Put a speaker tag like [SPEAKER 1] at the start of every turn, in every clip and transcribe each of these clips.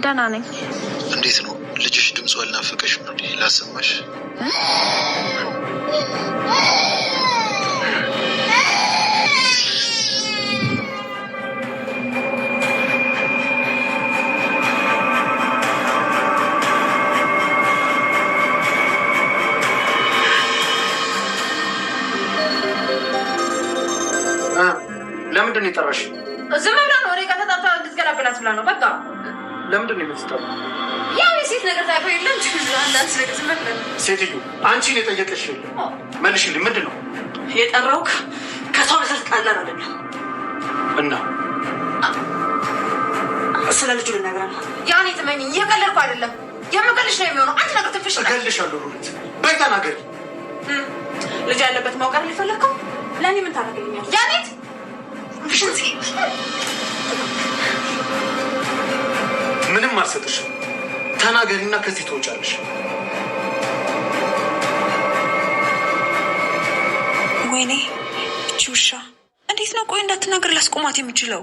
[SPEAKER 1] ደህና ነኝ።
[SPEAKER 2] እንዴት ነው ልጅሽ? ድምፁ አልናፈቀሽም እንዴ? ላሰማሽ?
[SPEAKER 3] ለምንድን ነው የጠራሽ?
[SPEAKER 1] ዝም ብላ ነው። እኔ ከተጣጣ እንድትገላገላት ብላ ነው። በቃ
[SPEAKER 3] ለምንድን ነው የምትጠራው?
[SPEAKER 1] ያው የሴት ነገር ታውቀው የለም። አንዳንድ ነገር ዝም ብላ
[SPEAKER 3] ሴትዮ አንቺን የጠየቀሽ የለም። መልሽልኝ። ምንድን ነው
[SPEAKER 1] የጠራውክ? ከሰው ልሰት ቃላን አይደለም
[SPEAKER 3] እና
[SPEAKER 1] ስለ ልጁ ልነግረህ ነው። ያኔ ትመኝኝ። እየቀለድኩ አይደለም። የምቀልሽ ነው የሚሆነው። አንቺ ነገር ትንፍሽ
[SPEAKER 3] እገልሻለሁ። ሩት በይ ተናገሪ።
[SPEAKER 1] ልጅ ያለበት ማውቀር ሊፈለግከው ለእኔ ምን ታደርግልኛል? ያኔት
[SPEAKER 3] ምንም አልሰጥሽም። ተናገሪና ከዚህ ትወጫለሽ።
[SPEAKER 4] ወይኔ እቺ ውሻ እንዴት ነው? ቆይ እንዳትናገር ላስቆማት የምችለው?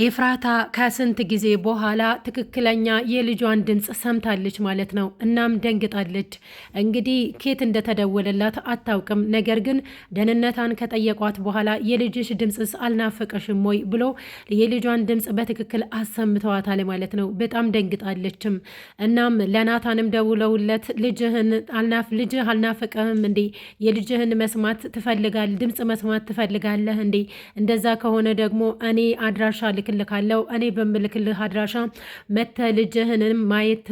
[SPEAKER 5] ኤፍራታ ከስንት ጊዜ በኋላ ትክክለኛ የልጇን ድምፅ ሰምታለች ማለት ነው። እናም ደንግጣለች። እንግዲህ ኬት እንደተደወለላት አታውቅም። ነገር ግን ደህንነቷን ከጠየቋት በኋላ የልጅሽ ድምፅስ አልናፈቀሽም ወይ ብሎ የልጇን ድምፅ በትክክል አሰምተዋታል ማለት ነው። በጣም ደንግጣለችም። እናም ለናታንም ደውለውለት ልጅህ አልናፈቀህም እንዴ? የልጅህን መስማት ትፈልጋል ድምፅ መስማት ትፈልጋለህ እንዴ? እንደዛ ከሆነ ደግሞ እኔ አድራሻ ልክልካለው። እኔ በምልክልህ አድራሻ መተ ልጅህንም ማየት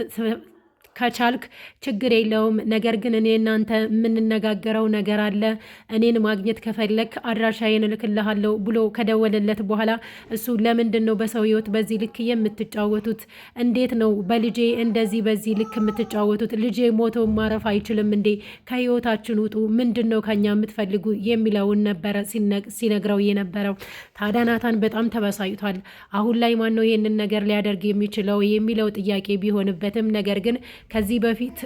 [SPEAKER 5] ከቻልክ ችግር የለውም። ነገር ግን እኔ እናንተ የምንነጋገረው ነገር አለ። እኔን ማግኘት ከፈለክ አድራሻዬን እልክልሃለሁ ብሎ ከደወለለት በኋላ እሱ ለምንድን ነው በሰው ህይወት በዚህ ልክ የምትጫወቱት? እንዴት ነው በልጄ እንደዚህ በዚህ ልክ የምትጫወቱት? ልጄ ሞቶ ማረፍ አይችልም እንዴ? ከህይወታችን ውጡ። ምንድን ነው ከኛ የምትፈልጉ የሚለውን ነበረ ሲነግረው የነበረው። ታዲያ ናታን በጣም ተበሳጭቷል። አሁን ላይ ማን ነው ይህንን ነገር ሊያደርግ የሚችለው የሚለው ጥያቄ ቢሆንበትም ነገር ግን ከዚህ በፊት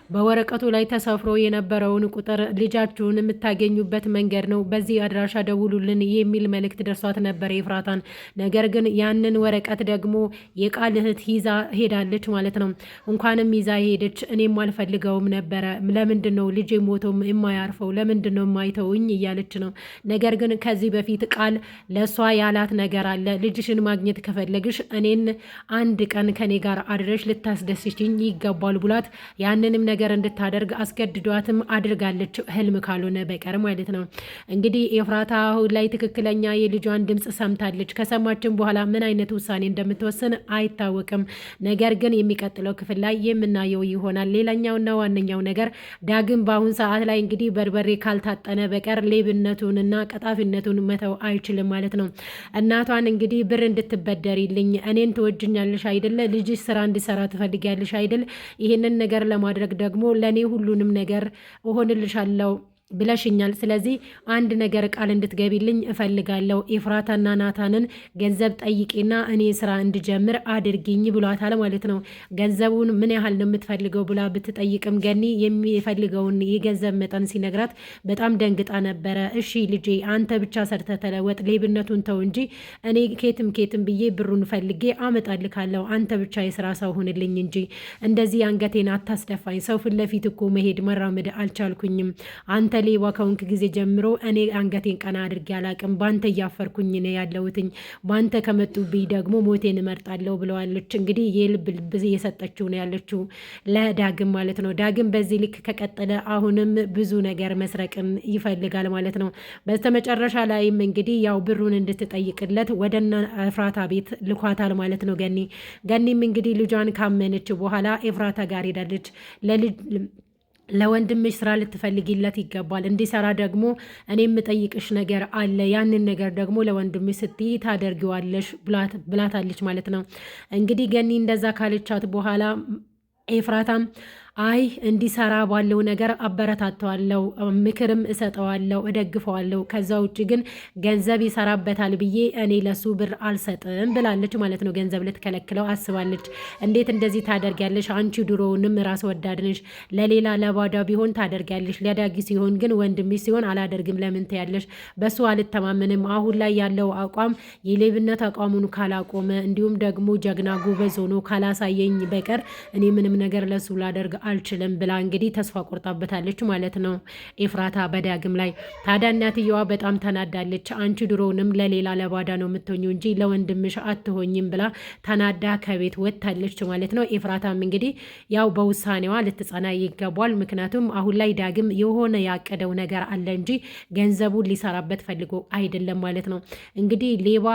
[SPEAKER 5] በወረቀቱ ላይ ተሰፍሮ የነበረውን ቁጥር ልጃችሁን የምታገኙበት መንገድ ነው፣ በዚህ አድራሻ ደውሉልን የሚል መልእክት ደርሷት ነበር ኤፍራታን። ነገር ግን ያንን ወረቀት ደግሞ የቃል እህት ይዛ ሄዳለች ማለት ነው። እንኳንም ይዛ ሄደች። እኔም አልፈልገውም ነበረ። ለምንድን ነው ልጄ ሞቶ የማያርፈው? ለምንድን ነው የማይተውኝ? እያለች ነው። ነገር ግን ከዚህ በፊት ቃል ለእሷ ያላት ነገር አለ። ልጅሽን ማግኘት ከፈለግሽ እኔን አንድ ቀን ከኔ ጋር አድረሽ ልታስደስችኝ ይገባል ብሏት ያንንም ነገር እንድታደርግ አስገድዷትም አድርጋለች። ህልም ካልሆነ በቀር ማለት ነው። እንግዲህ ኤፍራታ አሁን ላይ ትክክለኛ የልጇን ድምፅ ሰምታለች። ከሰማችን በኋላ ምን አይነት ውሳኔ እንደምትወስን አይታወቅም። ነገር ግን የሚቀጥለው ክፍል ላይ የምናየው ይሆናል። ሌላኛውና ዋነኛው ነገር ዳግም በአሁን ሰዓት ላይ እንግዲህ በርበሬ ካልታጠነ በቀር ሌብነቱንና ቀጣፊነቱን መተው አይችልም ማለት ነው። እናቷን እንግዲህ ብር እንድትበደሪልኝ፣ እኔን ትወጅኛለሽ አይደለ? ልጅሽ ስራ እንዲሰራ ትፈልጊያለሽ አይደል? ይህንን ነገር ለማድረግ ደግሞ ለእኔ ሁሉንም ነገር እሆንልሻለሁ ብለሽኛል። ስለዚህ አንድ ነገር ቃል እንድትገቢልኝ እፈልጋለሁ። ኤፍራታና ናታንን ገንዘብ ጠይቄና እኔ ስራ እንድጀምር አድርጊኝ ብሏታል ማለት ነው። ገንዘቡን ምን ያህል ነው የምትፈልገው ብላ ብትጠይቅም ገኒ የሚፈልገውን የገንዘብ መጠን ሲነግራት በጣም ደንግጣ ነበረ። እሺ ልጄ አንተ ብቻ ሰርተ ተለወጥ፣ ሌብነቱን ተው እንጂ እኔ ኬትም ብዬ ብሩን ፈልጌ አመጣልካለሁ። አንተ ብቻ የስራ ሰው ሁንልኝ እንጂ እንደዚህ አንገቴን አታስደፋኝ። ሰው ፊት ለፊት እኮ መሄድ መራመድ አልቻልኩኝም። አንተ ሌባ ከሆንክ ጊዜ ጀምሮ እኔ አንገቴን ቀና አድርጌ አላቅም። ባንተ እያፈርኩኝ ነው ያለሁትኝ። ባንተ ከመጡብኝ ደግሞ ሞቴን እመርጣለሁ ብለዋለች። እንግዲህ የልብ ልብ እየሰጠችው ነው ያለችው ለዳግም ማለት ነው። ዳግም በዚህ ልክ ከቀጠለ አሁንም ብዙ ነገር መስረቅን ይፈልጋል ማለት ነው። በስተመጨረሻ ላይም እንግዲህ ያው ብሩን እንድትጠይቅለት ወደ ኤፍራታ ቤት ልኳታል ማለት ነው። ገኒም እንግዲህ ልጇን ካመነች በኋላ ኤፍራታ ጋር ሄዳለች። ለወንድምሽ ስራ ልትፈልጊለት ይገባል። እንዲሰራ ደግሞ እኔ የምጠይቅሽ ነገር አለ። ያንን ነገር ደግሞ ለወንድምሽ ስትይ ታደርጊዋለሽ ብላታለች ማለት ነው። እንግዲህ ገኒ እንደዛ ካለቻት በኋላ ኤፍራታም አይ እንዲሰራ ባለው ነገር አበረታተዋለሁ፣ ምክርም እሰጠዋለሁ፣ እደግፈዋለሁ። ከዛ ውጭ ግን ገንዘብ ይሰራበታል ብዬ እኔ ለሱ ብር አልሰጥም ብላለች ማለት ነው። ገንዘብ ልትከለክለው አስባለች። እንዴት እንደዚህ ታደርጊያለሽ? አንቺ ድሮውንም ራስ ወዳድነሽ፣ ለሌላ ለባዳ ቢሆን ታደርጊያለሽ፣ ለዳጊ ሲሆን ግን ወንድምሽ ሲሆን አላደርግም ለምን ትያለሽ? በሱ አልተማመንም። አሁን ላይ ያለው አቋም የሌብነት አቋሙን ካላቆመ እንዲሁም ደግሞ ጀግና ጎበዝ ሆኖ ካላሳየኝ በቀር እኔ ምንም ነገር ለሱ ላደርግ አልችልም ብላ እንግዲህ ተስፋ ቆርጣበታለች ማለት ነው ኤፍራታ በዳግም ላይ። ታዲያ እናትየዋ በጣም ተናዳለች። አንቺ ድሮውንም ለሌላ ለባዳ ነው የምትሆኚው እንጂ ለወንድምሽ አትሆኝም ብላ ተናዳ ከቤት ወጥታለች ማለት ነው። ኤፍራታም እንግዲህ ያው በውሳኔዋ ልትጸና ይገባል። ምክንያቱም አሁን ላይ ዳግም የሆነ ያቀደው ነገር አለ እንጂ ገንዘቡን ሊሰራበት ፈልጎ አይደለም ማለት ነው። እንግዲህ ሌባ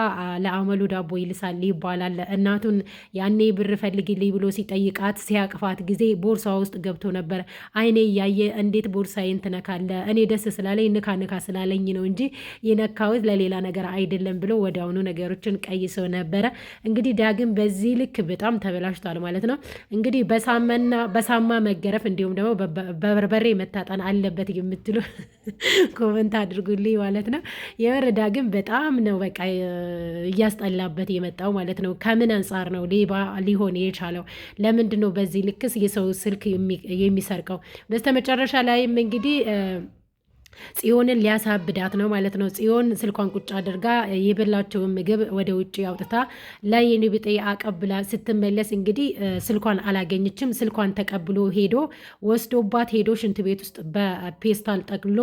[SPEAKER 5] ለአመሉ ዳቦ ይልሳል ይባላል። እናቱን ያኔ ብር ፈልግልኝ ብሎ ሲጠይቃት ሲያቅፋት ጊዜ ቦርሳ ውስጥ ገብቶ ነበር። አይኔ እያየ እንዴት ቦርሳዬን ትነካለ? እኔ ደስ ስላለኝ ንካ ስላለኝ ነው እንጂ የነካሁት ለሌላ ነገር አይደለም ብሎ ወዲያውኑ ነገሮችን ቀይሰው ነበረ። እንግዲህ ዳግም በዚህ ልክ በጣም ተበላሽቷል ማለት ነው። እንግዲህ በሳማ መገረፍ እንዲሁም ደግሞ በበርበሬ መታጠን አለበት የምትሉ ኮመንት አድርጉልኝ ማለት ነው። የምር ዳግም በጣም ነው በቃ እያስጠላበት የመጣው ማለት ነው። ከምን አንጻር ነው ሌባ ሊሆን የቻለው? ለምንድን ነው በዚህ ልክስ የሰው ስልክ የሚሰርቀው? በስተመጨረሻ ላይም እንግዲህ ጽዮንን ሊያሳብዳት ነው ማለት ነው። ጽዮን ስልኳን ቁጭ አድርጋ የበላቸውን ምግብ ወደ ውጭ አውጥታ ለየኔ ብጤ አቀብላ ስትመለስ እንግዲህ ስልኳን አላገኘችም። ስልኳን ተቀብሎ ወስዶባት ሄዶ ሽንት ቤት ውስጥ በፔስታል ጠቅሎ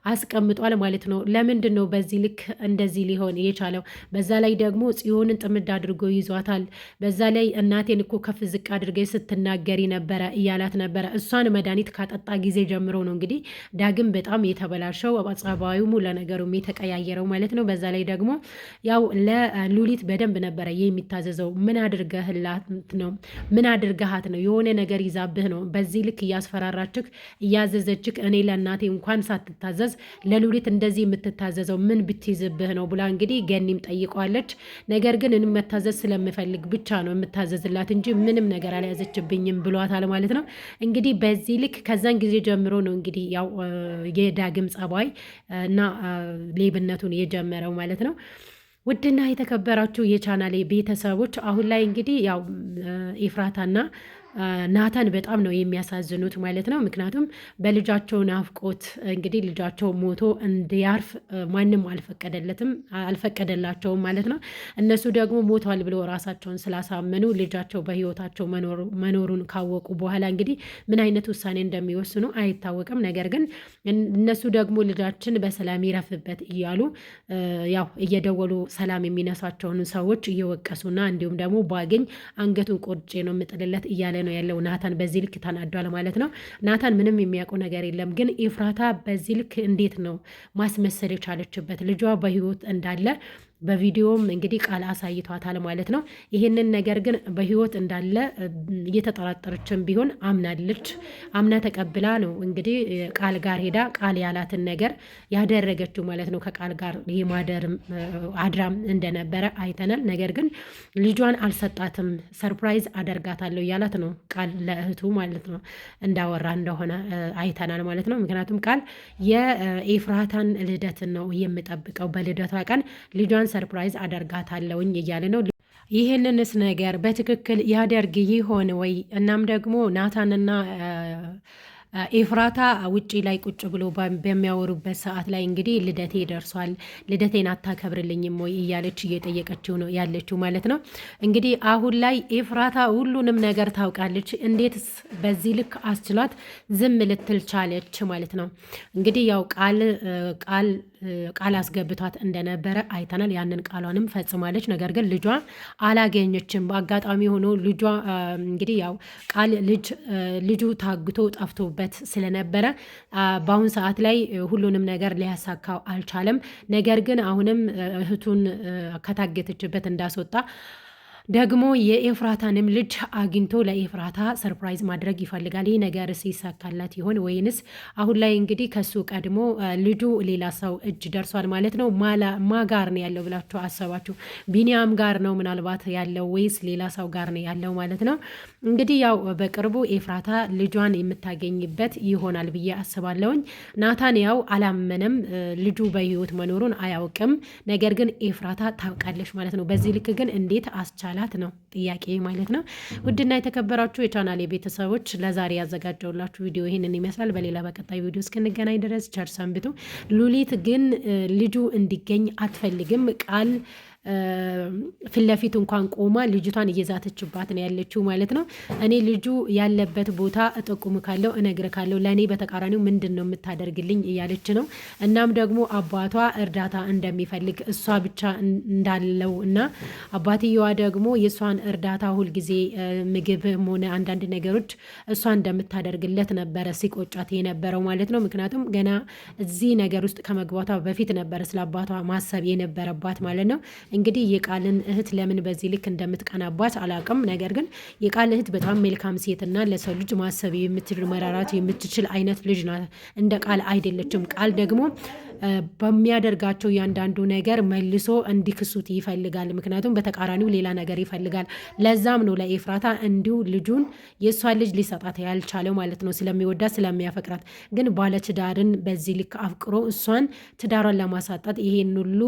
[SPEAKER 5] አስቀምጧል ማለት ነው። ለምንድን ነው በዚህ ልክ እንደዚህ ሊሆን የቻለው? በዛ ላይ ደግሞ ጽዮንን ጥምድ አድርጎ ይዟታል። በዛ ላይ እናቴን እኮ ከፍ ዝቅ አድርገ ስትናገሪ ነበረ እያላት ነበረ። እሷን መድኃኒት ካጠጣ ጊዜ ጀምሮ ነው እንግዲህ ዳግም በጣም የተበላሸው ጸባዩ ለነገሩም የተቀያየረው ማለት ነው። በዛ ላይ ደግሞ ያው ለሉሊት በደንብ ነበረ የሚታዘዘው። ምን አድርገሃት ነው? የሆነ ነገር ይዛብህ ነው በዚህ ልክ እያስፈራራችክ እያዘዘችክ፣ እኔ ለእናቴ እንኳን ሳትታዘዝ ለሉሊት እንደዚህ የምትታዘዘው ምን ብትይዝብህ ነው ብላ እንግዲህ ገኒም ጠይቋለች። ነገር ግን መታዘዝ ስለምፈልግ ብቻ ነው የምታዘዝላት እንጂ ምንም ነገር አልያዘችብኝም ብሏታል ማለት ነው። እንግዲህ በዚህ ልክ ከዛን ጊዜ ጀምሮ ነው እንግዲህ ያው የዳግም ጸባይ እና ሌብነቱን የጀመረው ማለት ነው። ውድና የተከበራችሁ የቻናሌ ቤተሰቦች አሁን ላይ እንግዲህ ያው ኤፍራታና ናታን በጣም ነው የሚያሳዝኑት ማለት ነው። ምክንያቱም በልጃቸው ናፍቆት እንግዲህ ልጃቸው ሞቶ እንዲያርፍ ማንም አልፈቀደላቸውም ማለት ነው። እነሱ ደግሞ ሞቷል ብለው ራሳቸውን ስላሳመኑ ልጃቸው በሕይወታቸው መኖሩን ካወቁ በኋላ እንግዲህ ምን አይነት ውሳኔ እንደሚወስኑ አይታወቅም። ነገር ግን እነሱ ደግሞ ልጃችን በሰላም ይረፍበት እያሉ ያው እየደወሉ ሰላም የሚነሳቸውን ሰዎች እየወቀሱና እንዲሁም ደግሞ ባገኝ አንገቱን ቆርጬ ነው የምጥልለት እያለ ነው ያለው። ናታን በዚህ ልክ ተናዷል ማለት ነው። ናታን ምንም የሚያውቀው ነገር የለም። ግን ኤፍራታ በዚህ ልክ እንዴት ነው ማስመሰል የቻለችበት? ልጇ በህይወት እንዳለ በቪዲዮም እንግዲህ ቃል አሳይቷታል ማለት ነው። ይህንን ነገር ግን በህይወት እንዳለ እየተጠራጠረችን ቢሆን አምና ተቀብላ ነው እንግዲህ ቃል ጋር ሄዳ ቃል ያላትን ነገር ያደረገችው ማለት ነው። ከቃል ጋር የማደር አድራም እንደነበረ አይተናል። ነገር ግን ልጇን አልሰጣትም፣ ሰርፕራይዝ አደርጋታለሁ ያላት ነው ቃል ለእህቱ ማለት ነው እንዳወራ እንደሆነ አይተናል ማለት ነው። ምክንያቱም ቃል የኤፍራታን ልደትን ነው የምጠብቀው፣ በልደቷ ቀን ልጇን ሰርፕራይዝ አደርጋታለሁኝ እያለ ነው። ይህንንስ ነገር በትክክል ያደርግ ይሆን ወይ? እናም ደግሞ ናታንና ኤፍራታ ውጪ ላይ ቁጭ ብሎ በሚያወሩበት ሰዓት ላይ እንግዲህ ልደቴ ደርሷል፣ ልደቴን አታከብርልኝም ወይ እያለች እየጠየቀችው ነው ያለችው ማለት ነው። እንግዲህ አሁን ላይ ኤፍራታ ሁሉንም ነገር ታውቃለች። እንዴትስ በዚህ ልክ አስችሏት ዝም ልትል ቻለች ማለት ነው። እንግዲህ ያው ቃል አስገብቷት እንደነበረ አይተናል። ያንን ቃሏንም ፈጽማለች። ነገር ግን ልጇ አላገኘችም። በአጋጣሚ ሆኖ ልጇ እንግዲህ ያው ልጁ ታግቶ ጠፍቶበት ስለነበረ በአሁን ሰዓት ላይ ሁሉንም ነገር ሊያሳካው አልቻለም። ነገር ግን አሁንም እህቱን ከታገተችበት እንዳስወጣ ደግሞ የኤፍራታንም ልጅ አግኝቶ ለኤፍራታ ሰርፕራይዝ ማድረግ ይፈልጋል። ይህ ነገር ሲሳካላት ይሆን ወይንስ አሁን ላይ እንግዲህ ከሱ ቀድሞ ልጁ ሌላ ሰው እጅ ደርሷል ማለት ነው። ማ ጋር ነው ያለው ብላችሁ አሰባችሁ? ቢኒያም ጋር ነው ምናልባት ያለው ወይስ ሌላ ሰው ጋር ነው ያለው ማለት ነው። እንግዲህ ያው በቅርቡ ኤፍራታ ልጇን የምታገኝበት ይሆናል ብዬ አስባለሁኝ። ናታን ያው አላመነም፣ ልጁ በህይወት መኖሩን አያውቅም። ነገር ግን ኤፍራታ ታውቃለች ማለት ነው። በዚህ ልክ ግን እንዴት አስቻላት ነው ጥያቄ ማለት ነው። ውድና የተከበራችሁ የቻናሌ ቤተሰቦች ለዛሬ ያዘጋጀውላችሁ ቪዲዮ ይህንን ይመስላል። በሌላ በቀጣይ ቪዲዮ እስክንገናኝ ድረስ ቸር ሰንብቱ። ሉሊት ግን ልጁ እንዲገኝ አትፈልግም። ቃል ፊት ለፊት እንኳን ቆማ ልጅቷን እየዛተችባት ነው ያለችው ማለት ነው። እኔ ልጁ ያለበት ቦታ እጠቁምካለሁ፣ እነግርካለሁ፣ ለእኔ በተቃራኒው ምንድን ነው የምታደርግልኝ እያለች ነው። እናም ደግሞ አባቷ እርዳታ እንደሚፈልግ እሷ ብቻ እንዳለው እና አባትየዋ ደግሞ የእሷን እርዳታ ሁልጊዜ ምግብም ሆነ አንዳንድ ነገሮች እሷ እንደምታደርግለት ነበረ ሲቆጫት የነበረው ማለት ነው። ምክንያቱም ገና እዚህ ነገር ውስጥ ከመግባቷ በፊት ነበረ ስለ አባቷ ማሰብ የነበረባት ማለት ነው። እንግዲህ የቃልን እህት ለምን በዚህ ልክ እንደምትቀናባት አላውቅም። ነገር ግን የቃል እህት በጣም መልካም ሴትና ለሰው ልጅ ማሰብ የምትችል መራራት የምትችል አይነት ልጅ ናት። እንደ ቃል አይደለችም። ቃል ደግሞ በሚያደርጋቸው እያንዳንዱ ነገር መልሶ እንዲክሱት ይፈልጋል። ምክንያቱም በተቃራኒው ሌላ ነገር ይፈልጋል። ለዛም ነው ለኤፍራታ እንዲሁ ልጁን የእሷን ልጅ ሊሰጣት ያልቻለው ማለት ነው። ስለሚወዳት ስለሚያፈቅራት። ግን ባለትዳርን በዚህ ልክ አፍቅሮ እሷን ትዳሯን ለማሳጣት ይሄን ሁሉ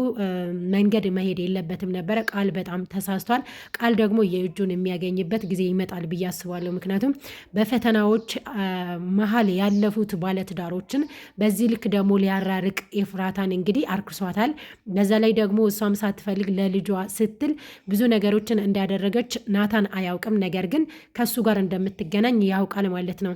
[SPEAKER 5] መንገድ መሄድ የለበትም ነበረ። ቃል በጣም ተሳስቷል። ቃል ደግሞ የእጁን የሚያገኝበት ጊዜ ይመጣል ብዬ አስባለሁ። ምክንያቱም በፈተናዎች መሀል ያለፉት ባለትዳሮችን በዚህ ልክ ደግሞ ሊያራርቅ ኤፍራታን እንግዲህ አርክሷታል። በዛ ላይ ደግሞ እሷም ሳትፈልግ ለልጇ ስትል ብዙ ነገሮችን እንዳደረገች ናታን አያውቅም። ነገር ግን ከሱ ጋር እንደምትገናኝ ያውቃል ማለት ነው።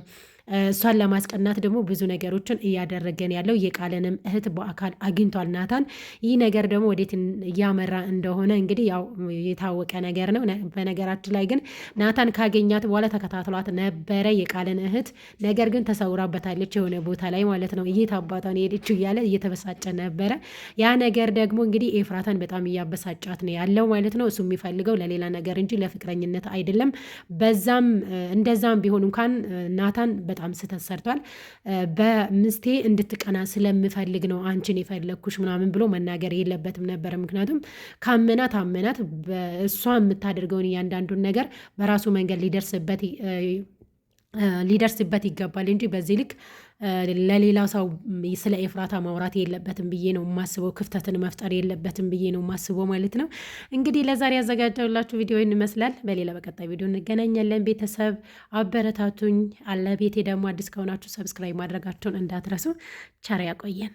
[SPEAKER 5] እሷን ለማስቀናት ደግሞ ብዙ ነገሮችን እያደረገን ያለው የቃልንም እህት በአካል አግኝቷል ናታን። ይህ ነገር ደግሞ ወዴት እያመራ እንደሆነ እንግዲህ ያው የታወቀ ነገር ነው። በነገራችን ላይ ግን ናታን ካገኛት በኋላ ተከታትሏት ነበረ የቃልን እህት። ነገር ግን ተሰውራበታለች የሆነ ቦታ ላይ ማለት ነው። ይህ አባቷን ሄደችው እያለ እየተበሳጨ ነበረ። ያ ነገር ደግሞ እንግዲህ ኤፍራታን በጣም እያበሳጫት ነው ያለው ማለት ነው። እሱ የሚፈልገው ለሌላ ነገር እንጂ ለፍቅረኝነት አይደለም። እንደዛም ቢሆን እንኳን ናታን በጣም ስህተት ሰርቷል። በምስቴ እንድትቀና ስለምፈልግ ነው አንቺን የፈለግኩሽ ምናምን ብሎ መናገር የለበትም ነበረ። ምክንያቱም ካመናት እሷ የምታደርገውን እያንዳንዱን ነገር በራሱ መንገድ ሊደርስበት ይገባል እንጂ በዚህ ልክ ለሌላ ሰው ስለ ኤፍራታ ማውራት የለበትም ብዬ ነው የማስበው። ክፍተትን መፍጠር የለበትም ብዬ ነው የማስበው ማለት ነው። እንግዲህ ለዛሬ ያዘጋጀውላችሁ ቪዲዮ ይመስላል። በሌላ በቀጣይ ቪዲዮ እንገናኛለን። ቤተሰብ አበረታቱኝ። ቤቴ ደግሞ አዲስ ከሆናችሁ ሰብስክራይብ ማድረጋችሁን እንዳትረሱ። ቸር ያቆየን።